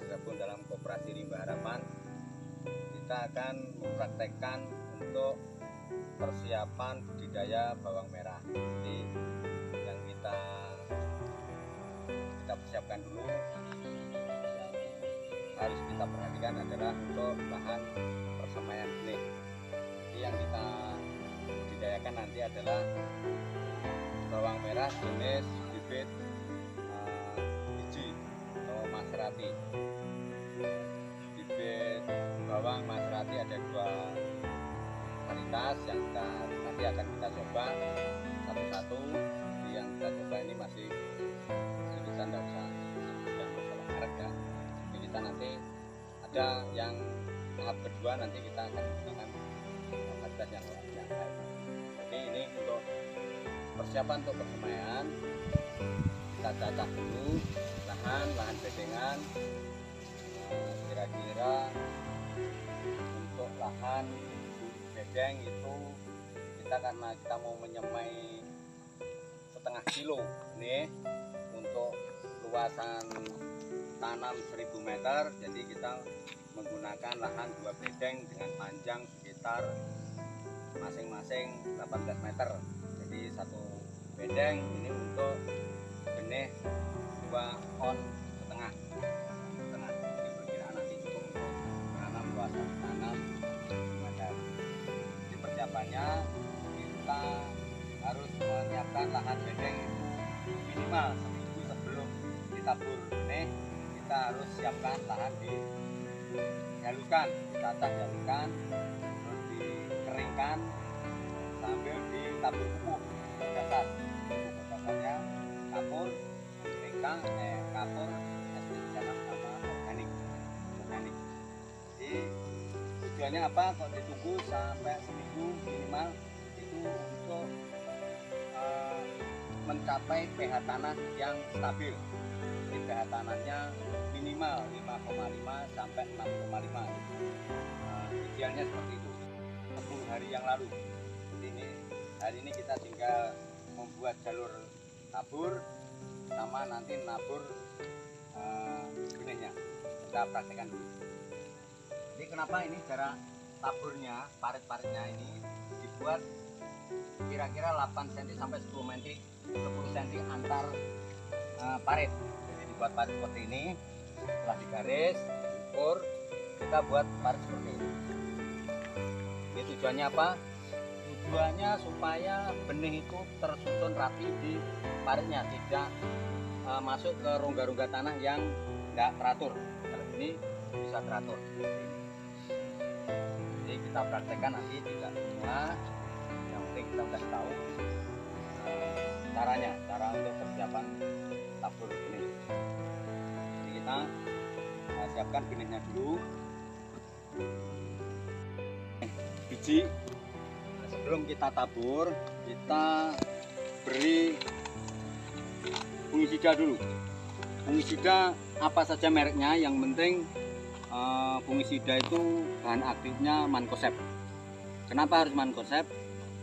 bergabung dalam Koperasi Rimba Harapan, kita akan mempraktekkan untuk persiapan budidaya bawang merah. Jadi yang kita persiapkan dulu, yang harus kita perhatikan adalah untuk bahan persemaian benih. Jadi yang kita budidayakan nanti adalah bawang merah jenis bibit biji atau Maserati. Bibit bawang Maserati ada 2 varietas yang nanti akan kita coba satu-satu. Yang kita coba ini masih kita tidak usah masalah merek ya. Jadi kita nanti ada yang tahap kedua, nanti kita akan menggunakan varietas yang lain. Jadi ini untuk persiapan untuk persemaian, kita cacah dulu lahan bedengan. Kira-kira untuk lahan bedeng itu kita, karena kita mau menyemai setengah kilo nih untuk luasan tanam 1000 meter, jadi kita menggunakan lahan 2 bedeng dengan panjang sekitar masing-masing 18 meter. Jadi satu bedeng ini untuk benih 2 on setengah. Ini perkiraan nanti cukup untuk menanam luasan tanam 10 meter. Di persiapannya kita harus menyiapkan lahan bedeng itu minimal seminggu sebelum ditabur benih. Kita harus siapkan lahan dihaluskan, ditata dihaluskan, terus dikeringkan sambil ditabur pupuk dasar. Pupuk dasarnya kapur, NPK, kapur, SPK sama organik. Jadi tujuannya apa? Kalau ditunggu sampai seminggu minimal itu untuk mencapai pH tanah yang stabil. Jadi pH tanahnya minimal 5,5 sampai 6,5. Idealnya seperti itu. 10 hari yang lalu. Jadi hari ini kita tinggal membuat jalur tabur sama nanti nabur benihnya. Kita praktekkan dulu. Jadi kenapa ini cara taburnya, parit-paritnya ini dibuat kira-kira 8 cm sampai 10 cm antar parit. Jadi dibuat parit seperti ini. Setelah digaris, diukur, kita buat parit seperti ini. Ini tujuannya apa? Tujuannya supaya benih itu tersusun rapi di paritnya, tidak masuk ke rongga-rongga tanah yang tidak teratur. Kalau ini bisa teratur. Jadi kita praktekkan nanti tidak semua, yang penting kita sudah tahu cara untuk persiapan tabur benih. Jadi kita siapkan benihnya dulu. Biji sebelum kita tabur, kita beri fungisida dulu. Fungisida apa saja mereknya, yang penting fungisida itu bahan aktifnya Mancozeb. Kenapa harus Mancozeb?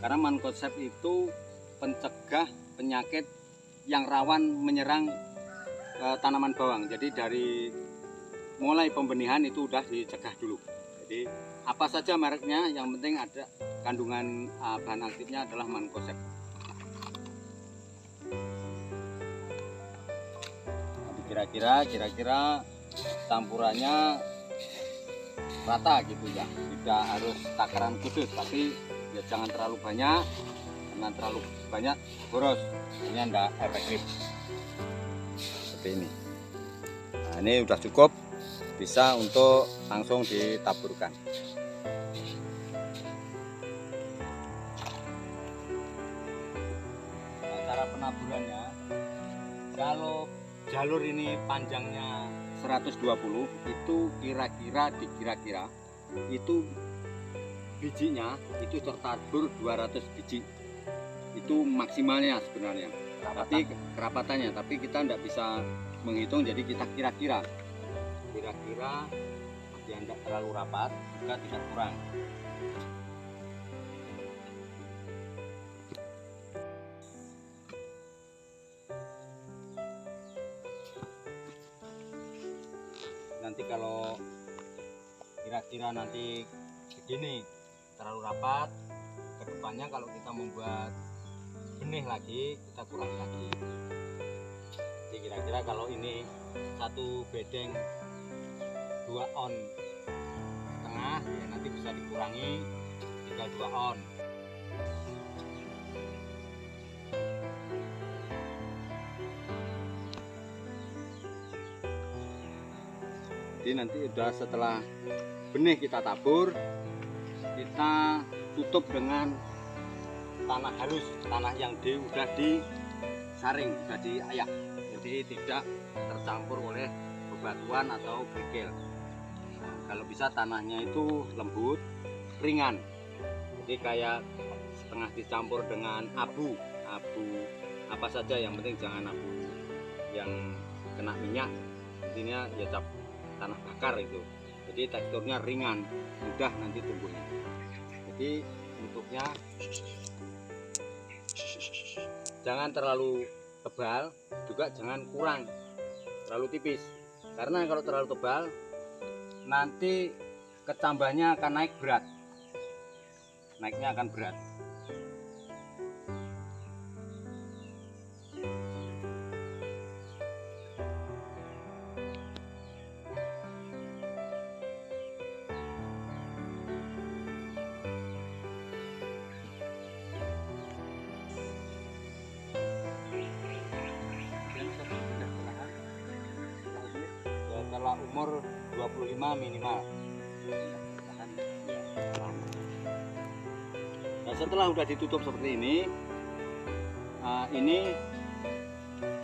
Karena Mancozeb itu pencegah penyakit yang rawan menyerang tanaman bawang. Jadi dari mulai pembenihan itu udah dicegah dulu. Jadi apa saja mereknya, yang penting ada kandungan bahan aktifnya adalah Mancozeb. Kira-kira campurannya rata gitu ya, tidak harus takaran khusus, tapi ya jangan terlalu banyak, karena terlalu banyak boros, ini enggak efektif. Seperti ini. Nah, ini udah cukup, bisa untuk langsung ditaburkan. Nah, cara penaburannya, kalau jalur ini panjangnya 120, itu kira-kira itu bijinya itu tertabur 200 biji. Itu maksimalnya sebenarnya. Tapi kerapatannya, tapi kita tidak bisa menghitung, jadi kita kira-kira dia tidak terlalu rapat, juga tidak kurang. kalau kira-kira nanti begini terlalu rapat, kedepannya kalau kita membuat benih lagi kita kurangi lagi. Jadi kira-kira kalau ini satu bedeng 2 on setengah ya nanti bisa dikurangi tinggal 2 on. Jadi nanti udah setelah benih kita tabur, kita tutup dengan tanah halus, tanah yang udah disaring, udah diayak, jadi tidak tercampur oleh bebatuan atau kerikil. Nah, kalau bisa tanahnya itu lembut, ringan, jadi kayak setengah dicampur dengan abu apa saja, yang penting jangan abu yang kena minyak, intinya ya tanah bakar itu. Jadi teksturnya ringan, mudah nanti tumbuhnya. Jadi bentuknya jangan terlalu tebal, juga jangan kurang terlalu tipis. Karena kalau terlalu tebal nanti kecambahnya akan naik berat, naiknya akan berat. Setelah umur 25 minimal. Nah, setelah udah ditutup seperti ini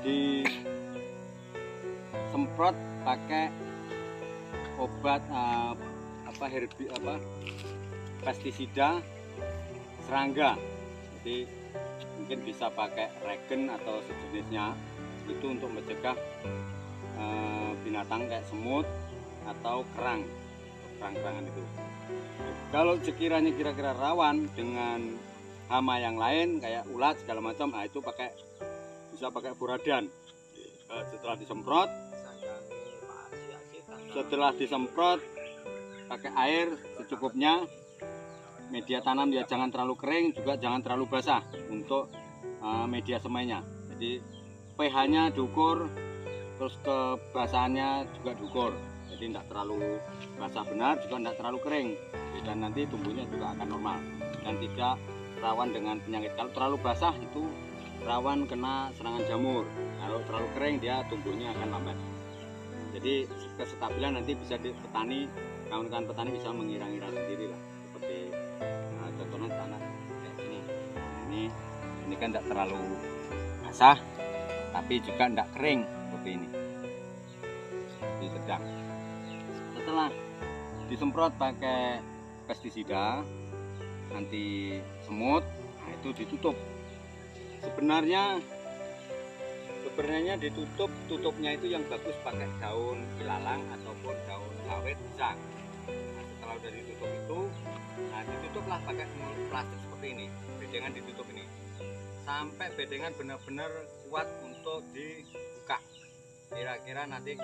disemprot pakai obat pestisida serangga. Jadi mungkin bisa pakai regen atau sejenisnya, itu untuk mencegah binatang kayak semut atau kerang-kerangan itu. Kalau sekiranya kira-kira rawan dengan hama yang lain kayak ulat segala macam, nah itu bisa pakai buradan. Setelah disemprot pakai air secukupnya, media tanam ya jangan terlalu kering, juga jangan terlalu basah untuk media semainya. Jadi pH-nya diukur, terus kebasahannya juga diukur, jadi tidak terlalu basah benar, juga tidak terlalu kering, dan nanti tumbuhnya juga akan normal dan tidak rawan dengan penyakit. Kalau terlalu basah itu rawan kena serangan jamur, kalau terlalu kering dia tumbuhnya akan lambat. Jadi kestabilan nanti bisa kawan-kawan petani bisa mengira-ngira sendiri lah, seperti contohnya tanah kayak gini. Ini kan tidak terlalu basah tapi juga tidak kering seperti ini, di sedang. Setelah disemprot pakai pestisida anti semut, nah itu ditutup. Sebenarnya tutupnya itu yang bagus pakai daun ilalang ataupun daun sawit bisa. Nah, setelah udah ditutup itu, nah ditutuplah pakai plastik seperti ini, bedengan ditutup ini sampai bedengan benar-benar kuat untuk dibuka. Kira-kira nanti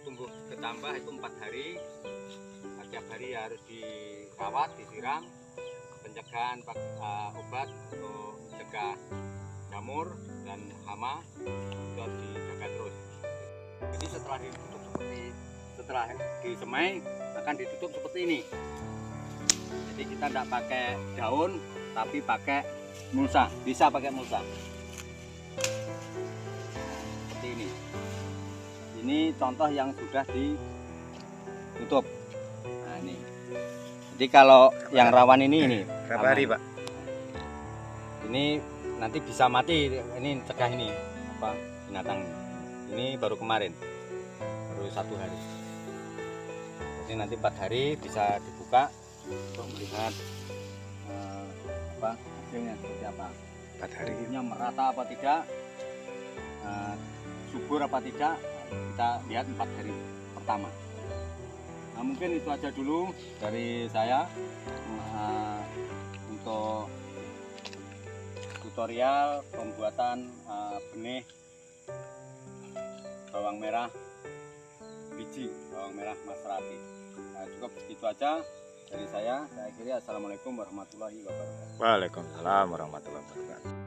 tumbuh kecambah itu 4 hari. Setiap hari harus dirawat, disiram, pencegahan obat untuk mencegah jamur dan hama itu harus dijaga terus. Jadi setelah disemai akan ditutup seperti ini. Jadi kita tidak pakai daun tapi pakai mulsa, bisa pakai mulsa seperti ini. Ini contoh yang sudah ditutup. Nah ini, jadi kalau yang rawan ini berapa hari Pak? Ini nanti bisa mati, ini cegah ini binatang. Ini baru kemarin, baru 1 hari. Jadi nanti 4 hari bisa dibuka untuk melihat hasilnya seperti apa. 4 hari Hasilnya merata apa tidak, subur apa tidak, kita lihat 4 hari pertama. Nah, mungkin itu aja dulu dari saya untuk tutorial pembuatan benih bawang merah biji bawang merah Maserati. Cukup segitu aja dari saya. Saya akhiri, assalamualaikum warahmatullahi wabarakatuh. Waalaikumsalam warahmatullahi wabarakatuh.